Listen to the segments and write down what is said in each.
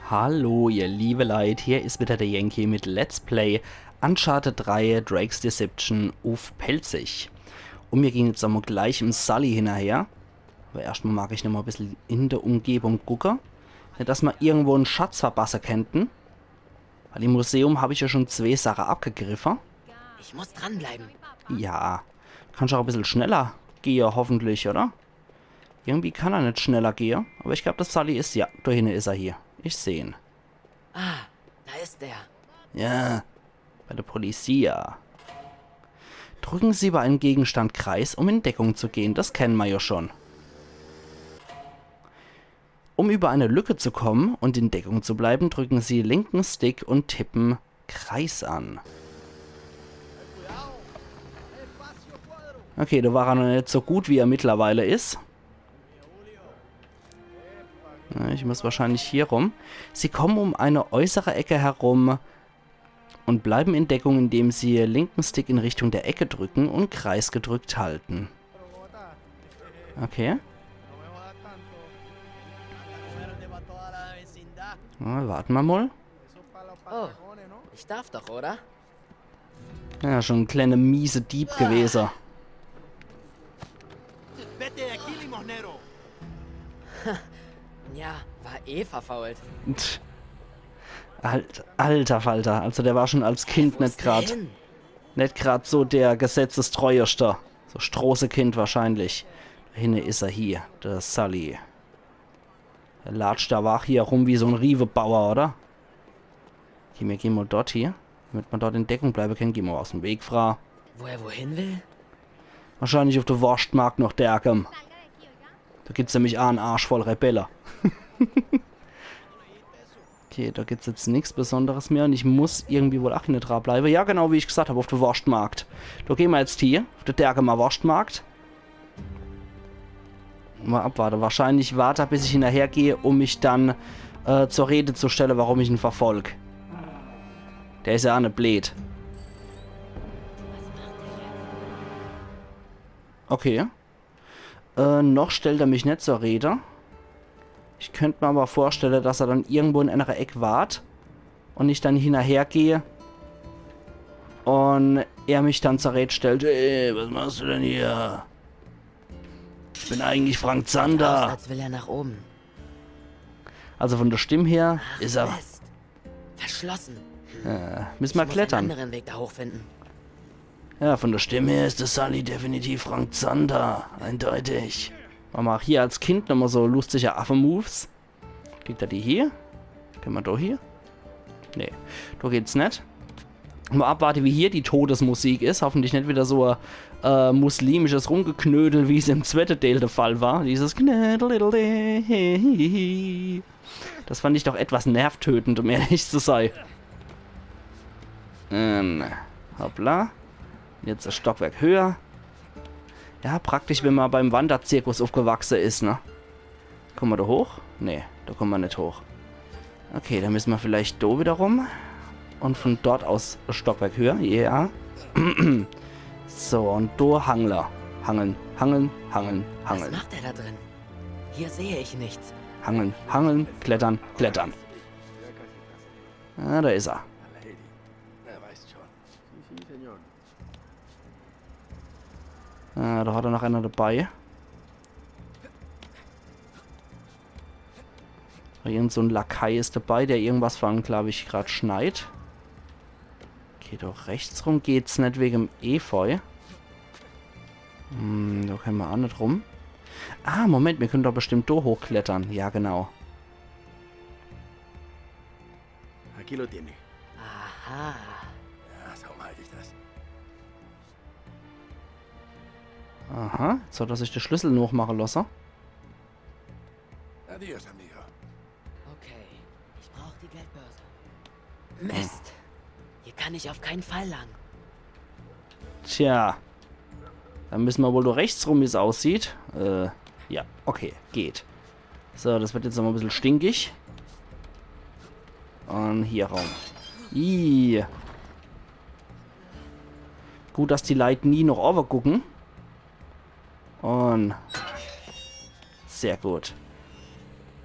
Hallo ihr liebe Leute, hier ist wieder der Yankee mit Let's Play Uncharted 3 Drake's Deception auf Pelzig. Und wir gehen jetzt einmal gleich im Sully hinterher. Aber erstmal mag ich noch mal ein bisschen in der Umgebung gucken. Nicht, dass wir irgendwo einen Schatz verpassen könnten. Weil im Museum habe ich ja schon 2 Sachen abgegriffen. Ich muss dranbleiben. Ja, kannst auch ein bisschen schneller gehen, hoffentlich, oder? Irgendwie kann er nicht schneller gehen. Aber ich glaube, das Sully ist, ja, da hinten ist er hier. Ich sehe ihn. Ah, da ist er. Ja, bei der Polizia. Drücken Sie bei einem Gegenstand Kreis, um in Deckung zu gehen. Das kennen wir ja schon. Um über eine Lücke zu kommen und in Deckung zu bleiben, drücken Sie linken Stick und tippen Kreis an. Okay, da war er noch nicht so gut, wie er mittlerweile ist. Ich muss wahrscheinlich hier rum. Sie kommen um eine äußere Ecke herum und bleiben in Deckung, indem Sie linken Stick in Richtung der Ecke drücken und Kreis gedrückt halten. Okay. Warten wir mal. Oh, ich darf doch, oder? Ja, schon ein kleiner miese Dieb gewesen. Ja, war eh verfault. Tch. Alter Falter, also der war schon als Kind Wo nicht ist der gerade hin? so der gesetzestreuerste. So Stroßekind wahrscheinlich. Da hinten ist er hier, der Sully. Der latscht da wach hier rum wie so ein Rievebauer, oder? Okay, wir gehen mal dort hier. Damit man dort in Deckung bleiben kann, gehen wir aus dem Weg, Frau. Wo er wohin will? Wahrscheinlich auf der Wurstmarkt noch derkem. Da gibt's nämlich auch einen Arsch voll Rebelle. Okay, da gibt's jetzt nichts Besonderes mehr und ich muss irgendwie wohl auch in der dran bleiben. Ja, genau wie ich gesagt habe, auf der Wurstmarkt. Da gehen wir jetzt hier, auf der Dergemer Wurstmarkt. Mal abwarten. Wahrscheinlich warte, bis ich hinterher gehe, um mich dann zur Rede zu stellen, warum ich ihn verfolge. Der ist ja auch nicht blöd. Okay. Noch stellt er mich nicht zur Rede. Ich könnte mir aber vorstellen, dass er dann irgendwo in einer Ecke wart und ich dann hinterher gehe und er mich dann zur Rede stellt. Ey, was machst du denn hier? Ich bin eigentlich Frank Aus, Zander. als will er nach oben. Also von der Stimme her Ach, ist er... Mist. Verschlossen. Müssen wir Ich muss klettern. einen anderen Weg da hochfinden. Ja, von der Stimme her ist der Sully definitiv Frank Zander. Eindeutig. Machen wir auch hier als Kind nochmal so lustige Affe-Moves. Kriegt er die hier? Können wir da hier? Nee, da geht's nicht. Mal abwarten, wie hier die Todesmusik ist. Hoffentlich nicht wieder so ein muslimisches Rumgeknödel, wie es im zweiten Teil der Fall war. Dieses Knödel. Das fand ich doch etwas nervtötend, um ehrlich zu sein. Hoppla. Jetzt das Stockwerk höher. Ja, praktisch, wenn man beim Wanderzirkus aufgewachsen ist, ne? Kommen wir da hoch? Nee, da kommen wir nicht hoch. Okay, dann müssen wir vielleicht da wieder rum. Und von dort aus das Stockwerk höher. Ja. So, und da Hangler. Hangeln, hangeln, hangeln, Was hangeln. macht er da drin? Hier sehe ich nichts. Hangeln, hangeln, klettern, klettern. Ah, da ist er. Ah, da hat er noch einer dabei. Irgend so ein Lakai ist dabei, der irgendwas von, glaube ich, gerade schneit. Okay, doch rechts rum geht's nicht wegen dem Efeu. Da können wir auch nicht rum. Ah, Moment, wir können doch bestimmt da hochklettern. Ja, genau. Aquí lo tiene. Aha. Ja, schau mal, halte ich das. Aha, jetzt hat er sich den Schlüssel noch machen lassen. Adios, amigo. Okay, ich brauche die Geldbörse. Mist. Hier kann ich auf keinen Fall lang. Tja. Dann müssen wir wohl nur rechts rum, wie es aussieht. Ja, okay, geht. So, das wird jetzt noch mal ein bisschen stinkig. Und hier rum. Ih. Gut, dass die Leute nie noch overgucken. Und sehr gut.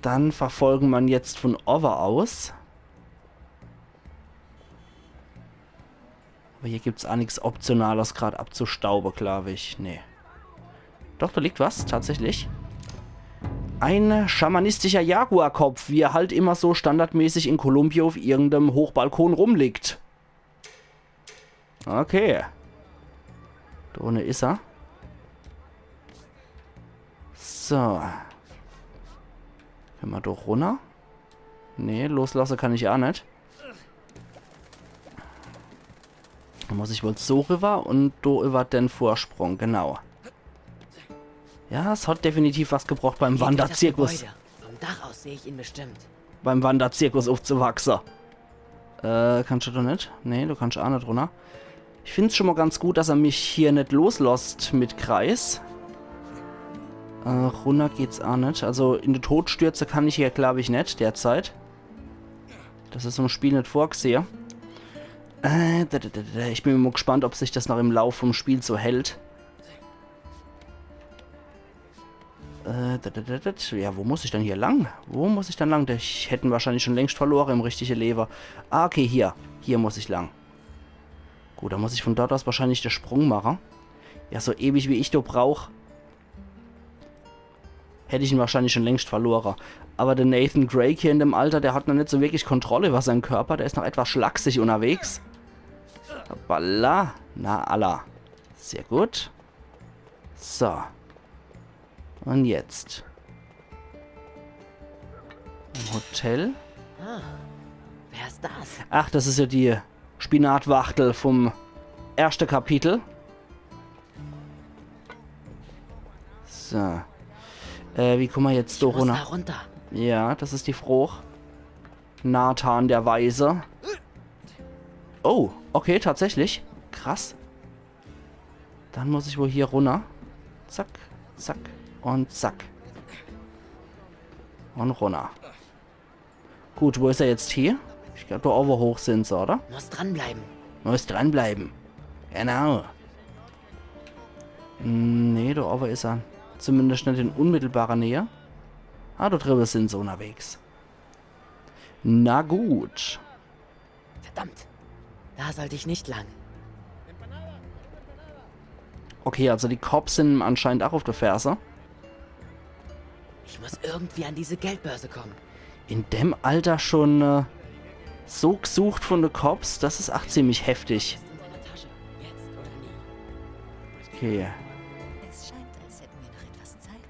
Dann verfolgen man jetzt von Over aus. Aber hier gibt es auch nichts Optionales gerade abzustauben, glaube ich. Nee. Doch, da liegt was, tatsächlich. Ein schamanistischer Jaguarkopf, wie er halt immer so standardmäßig in Kolumbien auf irgendeinem Hochbalkon rumliegt. Okay. Da unten ist er. So. Können wir doch runter? Nee, loslassen kann ich auch nicht. Da muss ich wohl so rüber und da über den Vorsprung, genau. Ja, es hat definitiv was gebraucht beim Wanderzirkus. Vom Dach aus sehe ich ihn bestimmt. Beim Wanderzirkus aufzuwachsen. Kannst du doch nicht? Nee, du kannst auch nicht runter. Ich finde es schon mal ganz gut, dass er mich hier nicht loslässt mit Kreis. Runter geht's auch nicht. Also in die Todstürze kann ich hier, glaube ich, nicht derzeit. Das ist im Spiel nicht vorgesehen. Ich bin mal gespannt, ob sich das noch im Laufe vom Spiel so hält. Ja, wo muss ich denn hier lang? Wo muss ich dann lang? Ich hätte wahrscheinlich schon längst verloren im richtigen Lever. Ah, okay, hier. Hier muss ich lang. Gut, dann muss ich von dort aus wahrscheinlich den Sprung machen. Ja, so ewig wie ich da brauche, hätte ich ihn wahrscheinlich schon längst verloren. Aber der Nathan Drake hier in dem Alter, der hat noch nicht so wirklich Kontrolle über seinen Körper. Der ist noch etwas schlaksig unterwegs. Hoppala. Na, Allah. Sehr gut. So. Und jetzt. Im Hotel. Ah, wer ist das? Ach, das ist ja die Spinatwachtel vom ersten Kapitel. So. Wie kommen wir jetzt so Ich muss runter? da runter. Ja, das ist die Frucht. Nathan der Weise. Oh, okay, tatsächlich. Krass. Dann muss ich wohl hier runter. Zack, zack und zack. Und runter. Gut, wo ist er jetzt hier? Ich glaube, da oben hoch sind sie, oder? Muss dranbleiben. Muss dranbleiben. Genau. Nee, da oben ist er. Zumindest nicht in unmittelbarer Nähe. Ah, da drüben sind sie unterwegs. Na gut. Verdammt. Da sollte ich nicht lang. Okay, also die Cops sind anscheinend auch auf der Ferse. Ich muss irgendwie an diese Geldbörse kommen. In dem Alter schon so gesucht von den Cops, das ist auch ziemlich heftig. Ist in seiner Tasche. Jetzt oder nie. Okay. Es scheint, als hätten wir noch etwas Zeit.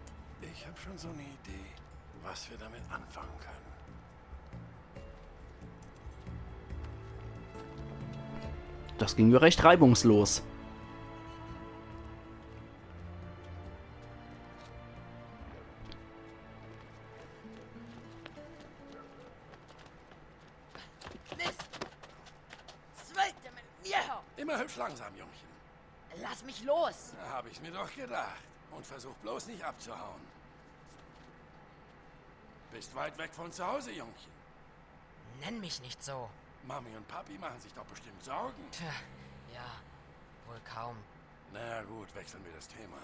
Ich habe schon so eine Idee, was wir damit anfangen können. Das ging mir recht reibungslos. Mist! Was wollt ihr mit mir? Immer hübsch langsam, Jungchen. Lass mich los! Da habe ich mir doch gedacht. Und versuch bloß nicht abzuhauen. Bist weit weg von zu Hause, Jungchen. Nenn mich nicht so. Mami und Papi machen sich doch bestimmt Sorgen. Tja, ja, wohl kaum. Na gut, wechseln wir das Thema.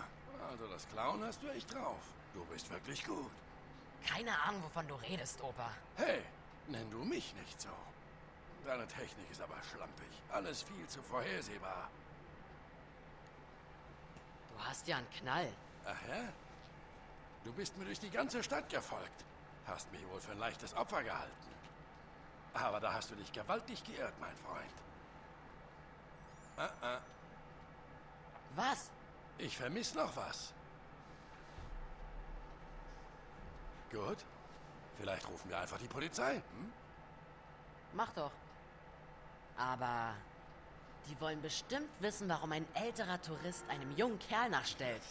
Also das Klauen hast du echt drauf. Du bist wirklich gut. Keine Ahnung, wovon du redest, Opa. Hey, nenn du mich nicht so. Deine Technik ist aber schlampig. Alles viel zu vorhersehbar. Du hast ja einen Knall. Ach ja? Du bist mir durch die ganze Stadt gefolgt. Hast mich wohl für ein leichtes Opfer gehalten. Aber da hast du dich gewaltig geirrt, mein Freund. Was? Ich vermisse noch was. Gut. Vielleicht rufen wir einfach die Polizei. Hm? Mach doch. Aber die wollen bestimmt wissen, warum ein älterer Tourist einem jungen Kerl nachstellt.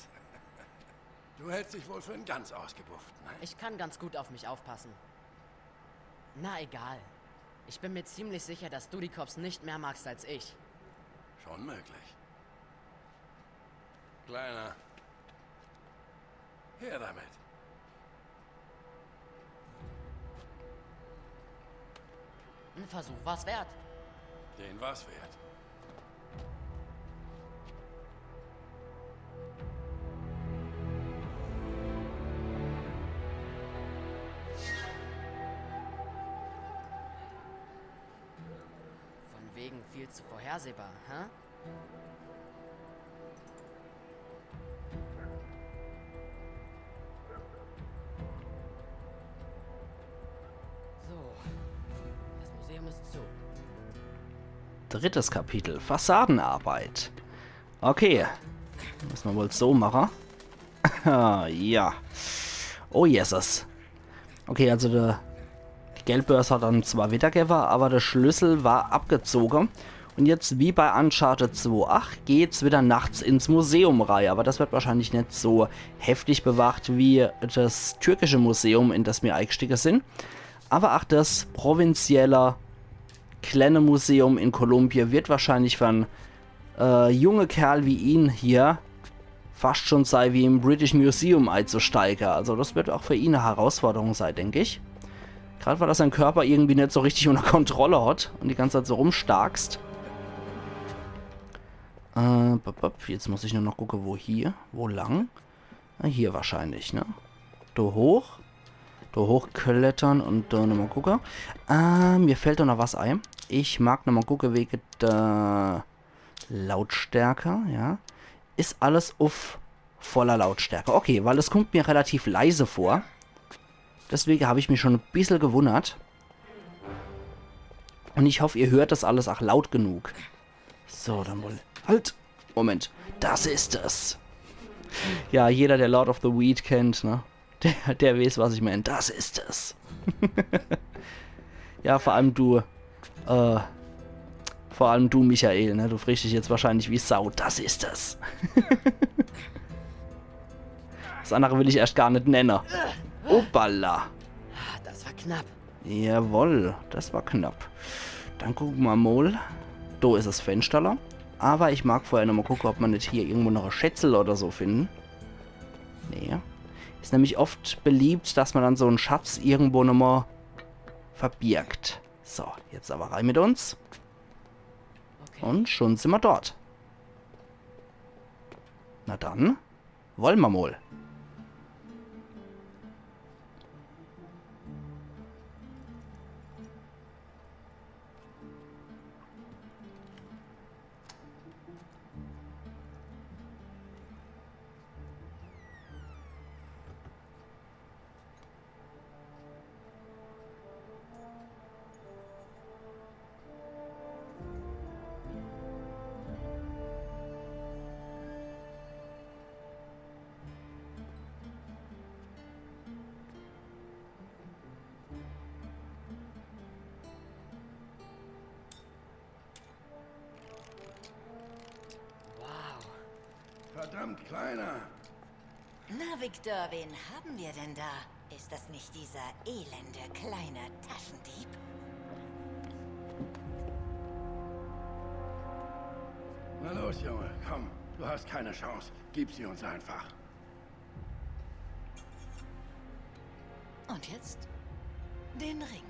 Du hältst dich wohl für einen ganz ausgebufften. Ne? Ich kann ganz gut auf mich aufpassen. Na egal. Ich bin mir ziemlich sicher, dass du die Cops nicht mehr magst als ich. Schon möglich. Kleiner. Her damit. Ein Versuch war's wert. Den war's wert. deswegen viel zu vorhersehbar, hä? So. Das Museum ist zu. Drittes Kapitel. Fassadenarbeit. Okay. Müssen wir wohl so machen. Ja. Oh, Jesus. Okay, also die Geldbörse hat dann zwar wiedergegeben, aber der Schlüssel war abgezogen. Und jetzt, wie bei Uncharted 2.8, geht's wieder nachts ins Museum rein. Aber das wird wahrscheinlich nicht so heftig bewacht wie das türkische Museum, in das wir eingestiegen sind. Aber auch das provinzielle kleine Museum in Kolumbien wird wahrscheinlich für einen junge Kerl wie ihn hier fast schon sei wie im British Museum einzusteigen. Also das wird auch für ihn eine Herausforderung sein, denke ich. Gerade weil er seinen Körper irgendwie nicht so richtig unter Kontrolle hat und die ganze Zeit so rumstarkst. Jetzt muss ich nur noch gucken, wo hier, wo lang. Hier wahrscheinlich, ne? Da hoch klettern und da nochmal gucken. Mir fällt da noch was ein. Ich mag nochmal gucken wegen der Lautstärke, ja. Ist alles auf voller Lautstärke. Okay, weil es kommt mir relativ leise vor. Deswegen habe ich mich schon ein bisschen gewundert. Und ich hoffe, ihr hört das alles auch laut genug. So, dann wohl... Halt! Moment. Das ist es. Ja, jeder, der Lord of the Weed kennt, ne? Der weiß, was ich meine. Das ist es. Ja, vor allem du, Michael, ne? Du frischst dich jetzt wahrscheinlich wie Sau. Das ist es. Das andere will ich erst gar nicht nennen. Opala. Das war knapp. Jawohl, das war knapp. Dann gucken wir mal. Da ist das Fensterler. Aber ich mag vorher nochmal gucken, ob man nicht hier irgendwo noch ein Schätzel oder so finden. Nee. Ist nämlich oft beliebt, dass man dann so einen Schatz irgendwo nochmal verbirgt. So, jetzt aber rein mit uns. Okay. Und schon sind wir dort. Na dann, wollen wir mal. Verdammt, Kleiner. Na, Victor, wen haben wir denn da? Ist das nicht dieser elende kleine Taschendieb? Na los, Junge, komm. Du hast keine Chance. Gib sie uns einfach. Und jetzt den Ring.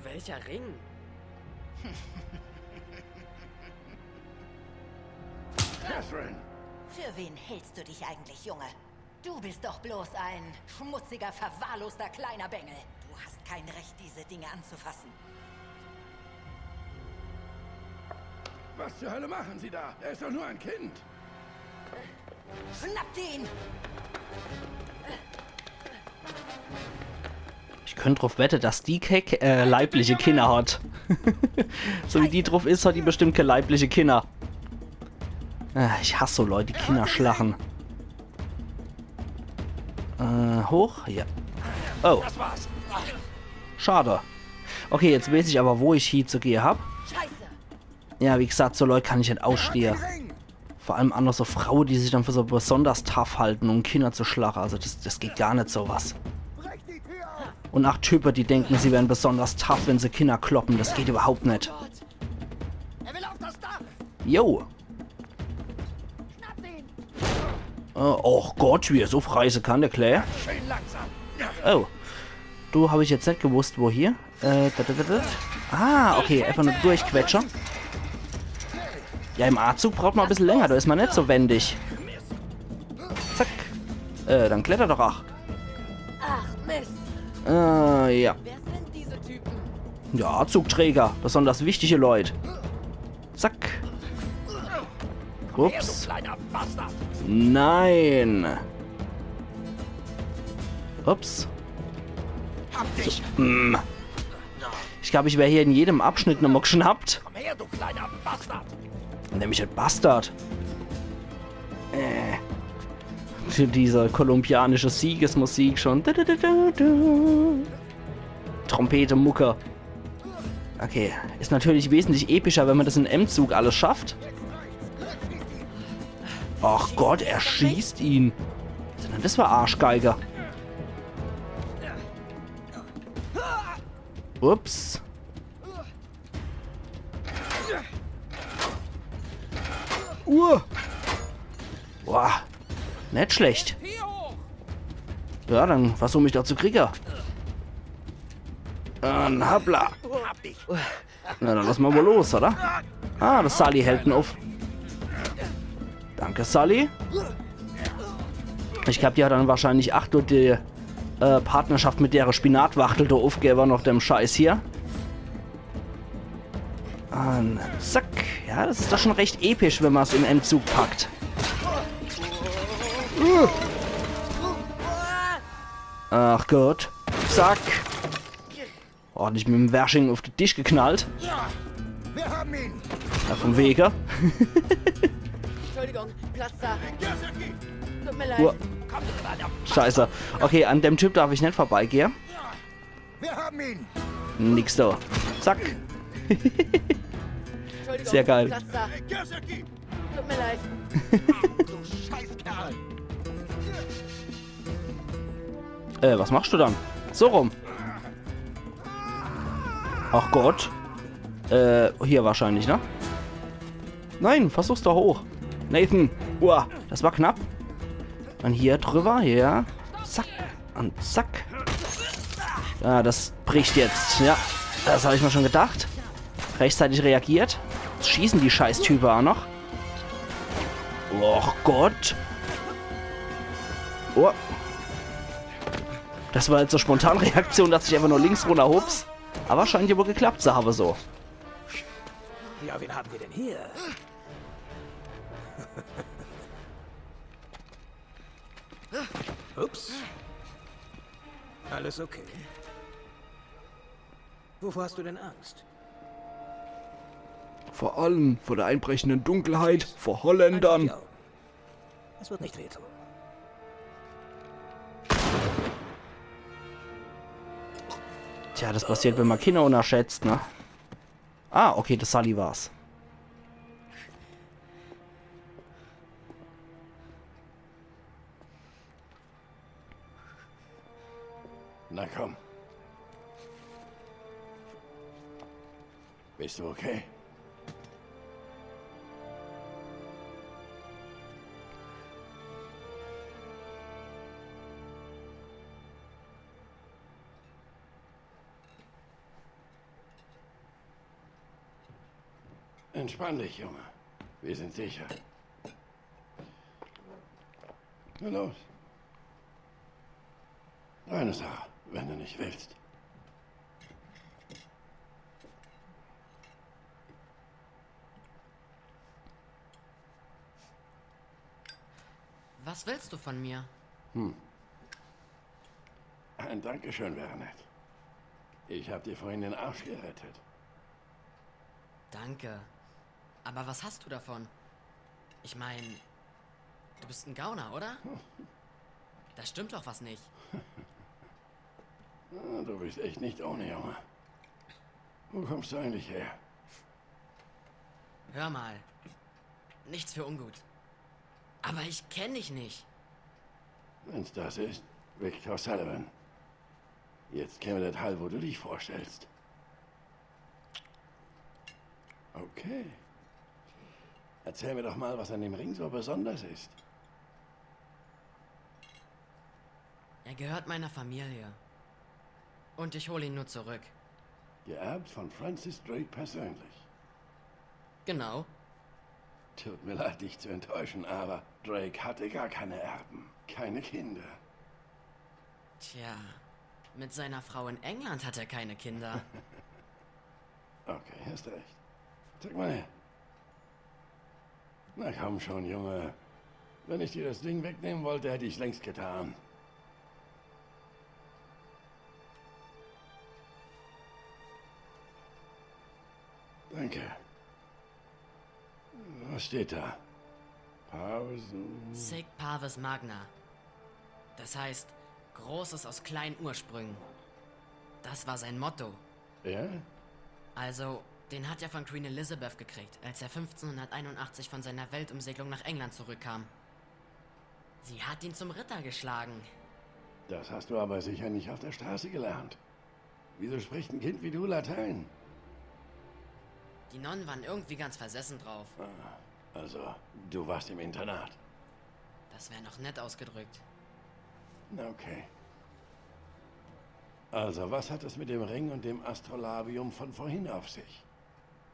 Welcher Ring? Catherine! Für wen hältst du dich eigentlich, Junge? Du bist doch bloß ein schmutziger, verwahrloster kleiner Bengel. Du hast kein Recht, diese Dinge anzufassen. Was zur Hölle machen Sie da? Er ist doch nur ein Kind. Schnappt ihn! Ich könnte drauf wetten, dass die leibliche Kinder hat. So wie die drauf ist, hat die bestimmt keine leibliche Kinder. Ich hasse so Leute, die Kinder schlachen. Hoch? Ja. Oh. Schade. Okay, jetzt weiß ich aber, wo ich hinzugehen habe. Ja, wie gesagt, so Leute kann ich nicht ausstehen. Vor allem andere so Frauen, die sich dann für so besonders tough halten, um Kinder zu schlagen. Also das geht gar nicht sowas. Und auch Typen, die denken, sie wären besonders tough, wenn sie Kinder kloppen. Das geht überhaupt nicht. Jo. Oh Gott, wie er so freise kann, der Claire. Oh. Du, habe ich jetzt nicht gewusst, wo hier. Ah, okay, einfach nur durchquetscher. Ja, im A-Zug braucht man ein bisschen länger, da ist man nicht so wendig. Zack. Dann kletter doch auch. Ach, Mist. Ja. Wer sind diese Typen? Ja, Zugträger. Besonders wichtige Leute. Zack. Ups. Nein. Ups. So, ich glaube, ich wäre hier in jedem Abschnitt nochmal geschnappt. Komm her, du kleiner Bastard! Nämlich ein Bastard. Dieser kolumbianische Siegesmusik schon. Trompete, Mucker. Okay, ist natürlich wesentlich epischer, wenn man das in M-Zug alles schafft. Ach Gott, er schießt ihn. Das war Arschgeiger. Ups. Boah, nicht schlecht. Ja, dann versuche ich da zu kriegen. Hoppla. Na, dann lassen wir wohl los, oder? Ah, das Sally hält ihn auf. Danke, Sally. Ich glaube, die hat dann wahrscheinlich durch die Partnerschaft mit der Spinatwachtel da aufgegeben, noch dem Scheiß hier. Und zack. Ja, das ist doch schon recht episch, wenn man es in einen Zug packt. Ach Gott. Zack. Ordentlich mit dem Washing auf den Tisch geknallt. Wir haben ihn! Ja, vom Wege. Entschuldigung, Platz da. Tut mir leid. Uah. Scheiße. Okay, an dem Typ darf ich nicht vorbeigehen. Wir haben ihn! Nix da. Zack. Entschuldigung, Sehr geil. Platz da. Tut mir leid. Du Scheißkerl! Was machst du dann? So rum. Ach Gott. Hier wahrscheinlich, ne? Nein, versuch's doch hoch. Nathan. Uah, das war knapp. Und hier drüber, ja. Zack. Und zack. Ja, das bricht jetzt. Ja, das habe ich mir schon gedacht. Rechtzeitig reagiert. Jetzt schießen die Scheißtypen auch noch. Och Gott. Oh. Das war jetzt so spontane Reaktion, dass ich einfach nur links runter hups. Aber scheint ja wohl geklappt zu haben so. Ja, wen haben wir denn hier? Ups. Alles okay. Wovor hast du denn Angst? Vor allem vor der einbrechenden Dunkelheit, vor Einfach Holländern. die Augen. Es wird nicht wehtun. Tja, das passiert, wenn man Kinder unterschätzt, ne? Ah, okay, das Sally war's. Na komm. Bist du okay? Entspann dich, Junge. Wir sind sicher. Na los. Deine Sache, wenn du nicht willst. Was willst du von mir? Ein Dankeschön wäre nett. Ich habe dir vorhin den Arsch gerettet. Danke. Aber was hast du davon? Ich meine, du bist ein Gauner, oder? Da stimmt doch was nicht. Du bist echt nicht ohne, Junge. Wo kommst du eigentlich her? Hör mal. Nichts für ungut. Aber ich kenne dich nicht. Wenn's das ist, Victor Sullivan. Jetzt käme der Teil, wo du dich vorstellst. Okay. Erzähl mir doch mal, was an dem Ring so besonders ist. Er gehört meiner Familie. Und ich hole ihn nur zurück. Geerbt von Francis Drake persönlich. Genau. Tut mir leid, dich zu enttäuschen, aber Drake hatte gar keine Erben. Keine Kinder. Tja, mit seiner Frau in England hat er keine Kinder. Okay, hast recht. Zeig mal her. Na komm schon, Junge. Wenn ich dir das Ding wegnehmen wollte, hätte ich es längst getan. Danke. Was steht da? Sic Parvis Magna. Das heißt, Großes aus kleinen Ursprüngen. Das war sein Motto. Ja? Also, den hat er von Queen Elizabeth gekriegt, als er 1581 von seiner Weltumsegelung nach England zurückkam. Sie hat ihn zum Ritter geschlagen. Das hast du aber sicher nicht auf der Straße gelernt. Wieso spricht ein Kind wie du Latein? Die Nonnen waren irgendwie ganz versessen drauf. Also, du warst im Internat. Das wäre noch nett ausgedrückt. Okay. Also, was hat es mit dem Ring und dem Astrolabium von vorhin auf sich?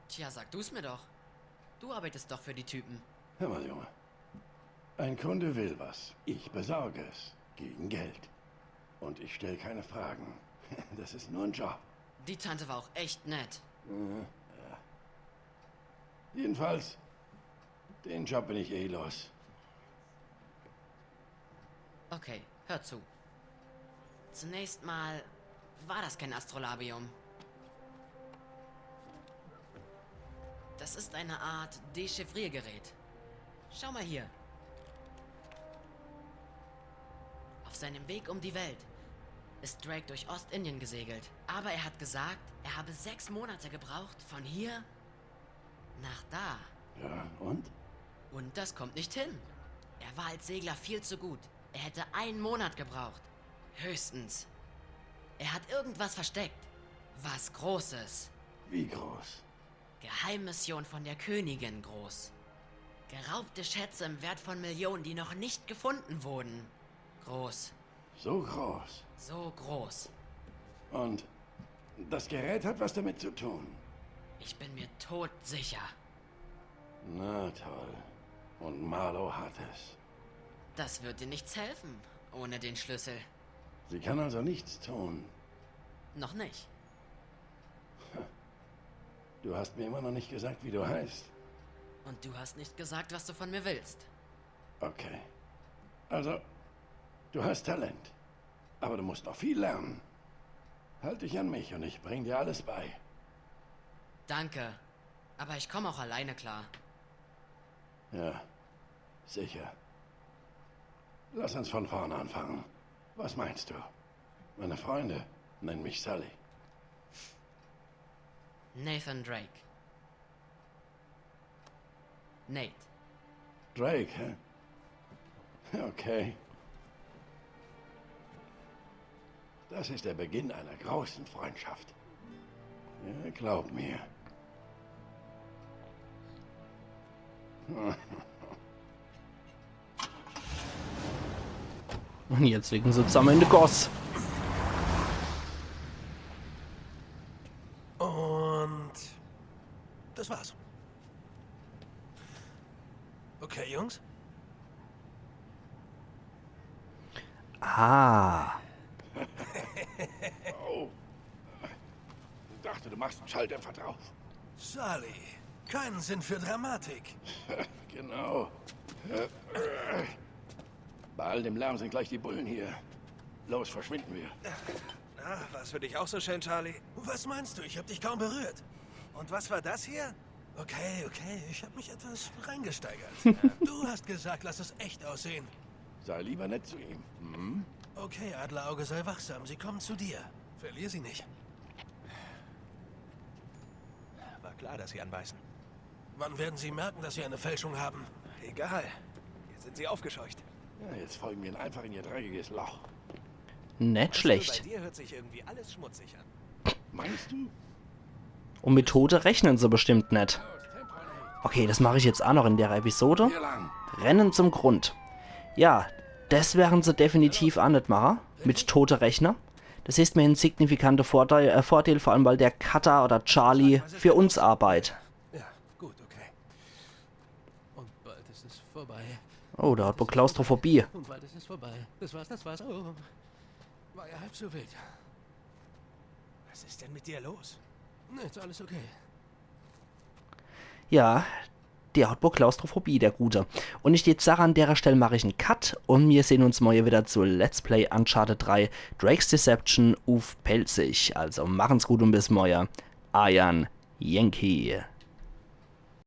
Tja, sag du's mir doch. Du arbeitest doch für die Typen. Hör mal, Junge. Ein Kunde will was. Ich besorge es. Gegen Geld. Und ich stelle keine Fragen. Das ist nur ein Job. Die Tante war auch echt nett. Ja. Jedenfalls, den Job bin ich eh los. Okay, hör zu. Zunächst mal war das kein Astrolabium. Das ist eine Art Dechiffriergerät. Schau mal hier. Auf seinem Weg um die Welt ist Drake durch Ostindien gesegelt. Aber er hat gesagt, er habe 6 Monate gebraucht von hier nach da. Ja, und? Und das kommt nicht hin. Er war als Segler viel zu gut. Er hätte 1 Monat gebraucht. Höchstens. Er hat irgendwas versteckt. Was Großes. Wie groß? Geheimmission von der Königin groß. Geraubte Schätze im Wert von Millionen, die noch nicht gefunden wurden. Groß. So groß. So groß. Und das Gerät hat was damit zu tun. Ich bin mir todsicher. Na toll. Und Marlow hat es. Das wird dir nichts helfen, ohne den Schlüssel. Sie kann also nichts tun. Noch nicht. Du hast mir immer noch nicht gesagt, wie du heißt. Und du hast nicht gesagt, was du von mir willst. Okay. Also, du hast Talent. Aber du musst noch viel lernen. Halt dich an mich und ich bring dir alles bei. Danke. Aber ich komme auch alleine klar. Ja, sicher. Lass uns von vorne anfangen. Was meinst du? Meine Freunde nennen mich Sully. Nathan Drake. Nate. Drake, hä? Okay. Das ist der Beginn einer großen Freundschaft. Ja, glaub mir. Und jetzt liegen sie zusammen in der Goss. Und das war's. Okay, Jungs? Ah. Oh. Ich dachte, du machst einen Schalldämpfer drauf. Sully, keinen Sinn für Dramatik. Genau. Bei all dem Lärm sind gleich die Bullen hier. Los, verschwinden wir. Ah, war's für dich auch so schön, Charlie? Was meinst du? Ich hab dich kaum berührt. Und was war das hier? Okay, ich hab mich etwas reingesteigert. Du hast gesagt, lass es echt aussehen. Sei lieber nett zu ihm. Hm? Okay, Adlerauge, sei wachsam. Sie kommen zu dir. Verlier sie nicht. War klar, dass sie anbeißen. Wann werden sie merken, dass sie eine Fälschung haben? Egal. Jetzt sind sie aufgescheucht. Ja, jetzt folgen wir einfach in ihr dreckiges Loch. Nicht schlecht. Weißt du, bei dir hört sich irgendwie alles schmutzig an. Meinst du? Und mit Tote rechnen sie bestimmt nicht. Okay, das mache ich jetzt auch noch in der Episode. Hier lang. Rennen zum Grund. Ja, das werden sie definitiv auch nicht machen. Mit Tote Rechner. Das ist mir ein signifikanter Vorteil, vor allem weil der Cutter oder Charlie für uns arbeitet. Ja, gut, okay. Und bald ist es vorbei. Oh, da hat wohl Klaustrophobie. Und bald ist es vorbei. Das war's. Oh. War ja halb so wild. Was ist denn mit dir los? Ist alles okay. Ja, der hat wohl Klaustrophobie, der Gute. Und ich jetzt sage, an der Stelle mache ich einen Cut und wir sehen uns morgen wieder zu Let's Play Uncharted 3 Drake's Deception auf Pelzig. Also machen's gut und bis morgen. Ayan Yankee.